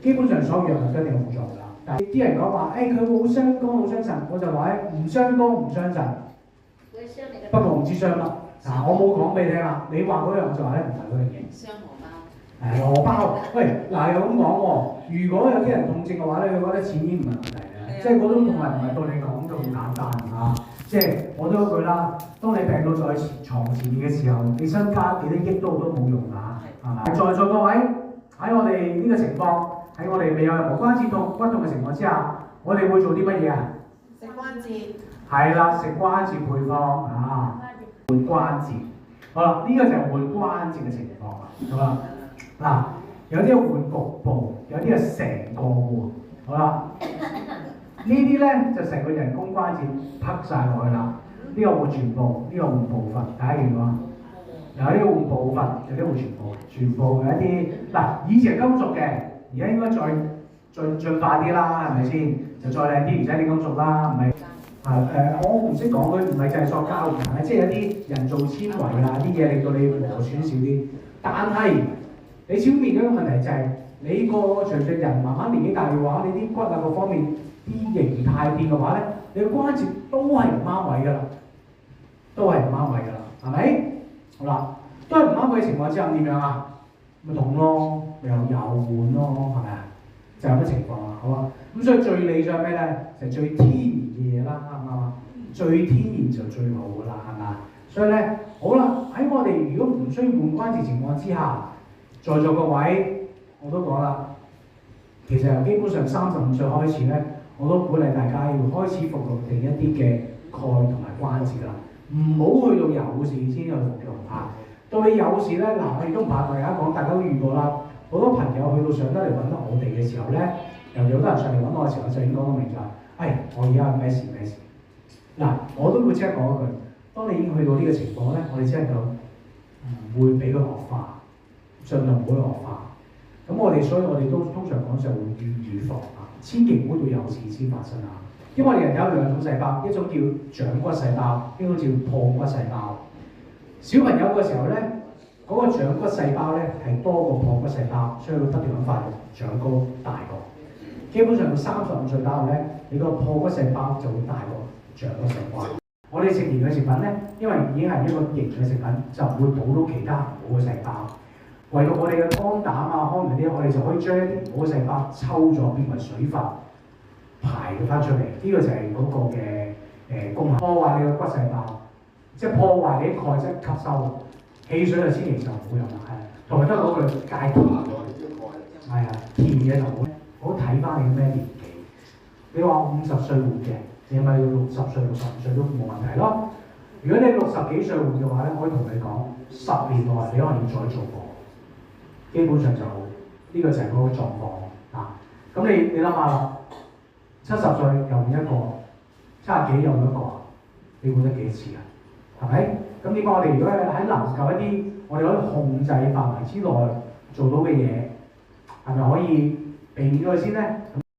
基本上所有藥物都一定有副作用㗎啦。但係啲人講話，佢會好傷肝好傷腎，我就話唔傷肝唔傷腎，不過唔知傷乜。嗱，我冇講俾你聽啦，你話嗰樣我就話唔係嗰樣嘢。傷荷包。荷包，喂，嗱又咁講喎，如果有啲人痛症嘅話咧，佢覺得錢已經唔係問題嘅，即係嗰種痛係唔係到你講到咁簡單啊？即係我都嗰句啦，當你病到在床前面嘅時候，你身家幾多億都冇用㗎，係咪？在座各位喺我哋呢個情況，喺我哋未有任何關節痛、骨痛嘅情況之下，我哋會做啲乜嘢啊？食關節。係啦，食關節配方啊，換關節。好啦，呢個就係換關節嘅情況啦，好啦。嗱，有啲換局部，有啲係成個換，好啦。呢啲咧就成個人工關節擗晒落去啦。呢個換全部，呢個換部分，大家見到啊？有啲換部分，有啲換全部，全部有一啲嗱，以前係金屬嘅，而家應該再進化啲啦，係咪先？就再靚啲，唔使你金屬啦，唔係我唔識講佢，唔係就係塑膠嘅，即係一啲人造纖維啊啲嘢令到你磨損少啲，但係你小面嗰個問題就係、你個隨著人慢慢年紀大嘅話，你啲骨啊各方面啲形態變嘅話咧，你個關節都係唔啱位㗎啦，都係唔啱位㗎啦，係咪？好啦，都係唔啱位嘅情況之下點樣啊？咪痛咯，咪又換咯，係咪啊？就係咁嘅情況啊，好啊。咁所以最理想咩咧？就係、最天然嘅嘢啦，啱唔啱啊？最天然就最好㗎啦，係嘛？所以咧，好啦，喺我哋如果唔需要換關節情況之下，在座各位我都講啦，其實由基本上35歲開始咧，我都鼓勵大家要開始服用定一啲嘅鈣同埋關節㗎啦，唔好去到有事先去服用啊。到你有事咧，嗱我亦都唔怕大家講，大家都遇過啦。好多朋友去到上得嚟揾我哋嘅時候咧，尤其好多人上嚟揾我嘅時候，就已經講到明就係，我而家係咩事咩事。嗱，我都會即刻講一句，當你已經去到呢個情況咧，我哋只能夠唔會俾佢惡化，盡量唔好惡化。咁所以我哋都通常講就會預防啊，千祈唔好到有事先發生啊。因為我哋人有兩種細胞，一種叫長骨細胞，一種叫破骨細胞。小朋友嘅時候咧，嗰個長骨細胞咧係多過破骨細胞，所以佢不斷咁發育、長高、大個。基本上到35歲打後咧，你個破骨細胞就會大過長骨細胞。我哋食鹽嘅食品咧，因為已經係一個營嘅食品，就唔會補到其他唔好嘅細胞。唯獨我哋嘅肝膽啊、康嗰啲，我哋就可以將一啲唔好嘅細胞抽咗變為水分排咗翻出嚟。呢、個就係嗰個嘅功能。破壞你嘅骨細胞，即係破壞你啲鈣質吸收。汽水就千祈就唔好飲啦，係。同埋都係嗰句戒甜，係啊，甜嘢就好睇翻你咩年紀。你話50歲換嘅，你咪要60歲、65歲都冇問題咯。如果你60幾歲換嘅話咧，我可以同你講，10年內你可能要再做過。基本上就呢、個就係嗰個狀況啊。咁你諗下啦，70歲又換一個，70幾又換一個，你換得幾次啊？係咪？咁點解我哋如果喺能夠一啲我哋可以控制範圍之內做到嘅嘢，係咪可以避免佢先咧？咁